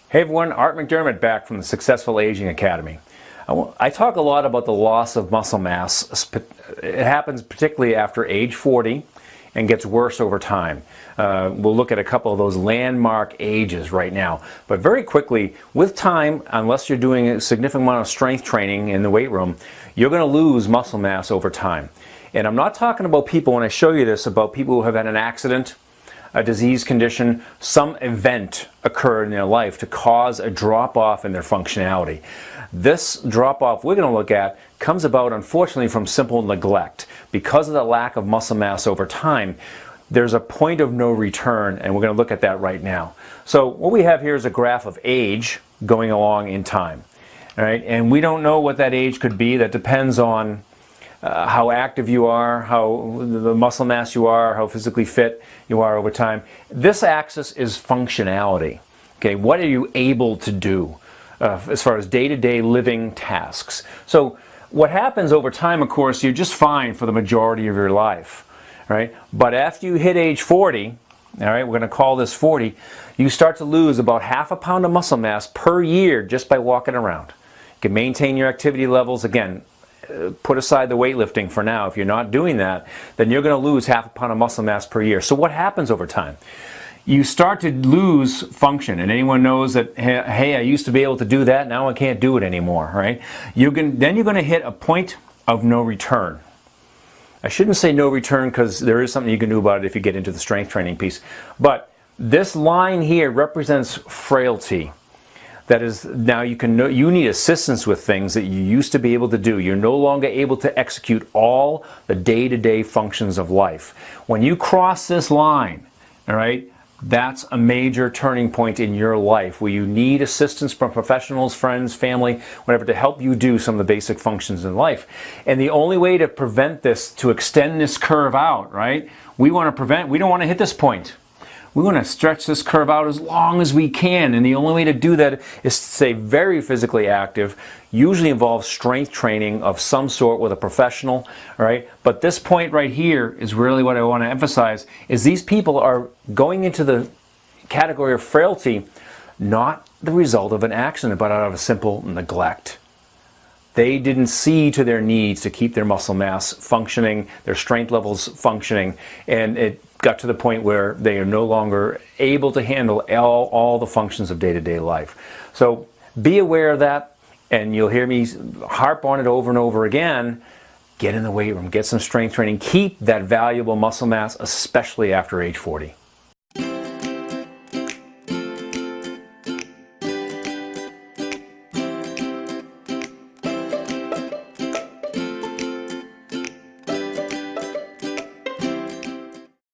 Hey everyone, Art McDermott back from the Successful Aging Academy. I talk a lot about the loss of muscle mass. It happens particularly after age 40 and gets worse over time. We'll look at a couple of those landmark ages right now. But very quickly, with time, unless you're doing a significant amount of strength training in the weight room, you're going to lose muscle mass over time. And I'm not talking about people, when I show you this, about people who have had an accident, a disease condition, some event occurred in their life to cause a drop-off in their functionality. This drop-off we're going to look at comes about, unfortunately, from simple neglect. Because of the lack of muscle mass over time, there's a point of no return, and we're going to look at that right now. So what we have here is a graph of age going along in time. All right? And we don't know what that age could be. That depends on how active you are, how the muscle mass you are, how physically fit you are over time. This axis is functionality. Okay, what are you able to do as far as day-to-day living tasks? So what happens over time, of course, you're just fine for the majority of your life, right? But after you hit age 40, all right, we're going to call this 40, you start to lose about half a pound of muscle mass per year just by walking around. You can maintain your activity levels. Again, put aside the weightlifting for now. If you're not doing that, then you're going to lose half a pound of muscle mass per year. So what happens over time? You start to lose function, and anyone knows that, hey, I used to be able to do that, now I can't do it anymore, right? Then you're going to hit a point of no return. I shouldn't say no return because there is something you can do about it if you get into the strength training piece. But this line here represents frailty. That is, now you need assistance with things that you used to be able to do. You're no longer able to execute all the day-to-day functions of life. When you cross this line, all right, that's a major turning point in your life where you need assistance from professionals, friends, family, whatever, to help you do some of the basic functions in life. And the only way to prevent this, to extend this curve out, right, we don't want to hit this point. We want to stretch this curve out as long as we can, and the only way to do that is to stay very physically active. Usually involves strength training of some sort with a professional, all right? But this point right here is really what I want to emphasize, is these people are going into the category of frailty, not the result of an accident, but out of a simple neglect. They didn't see to their needs to keep their muscle mass functioning, their strength levels functioning, and it got to the point where they are no longer able to handle all the functions of day-to-day life. So be aware of that, and you'll hear me harp on it over and over again. Get in the weight room, get some strength training, keep that valuable muscle mass, especially after age 40.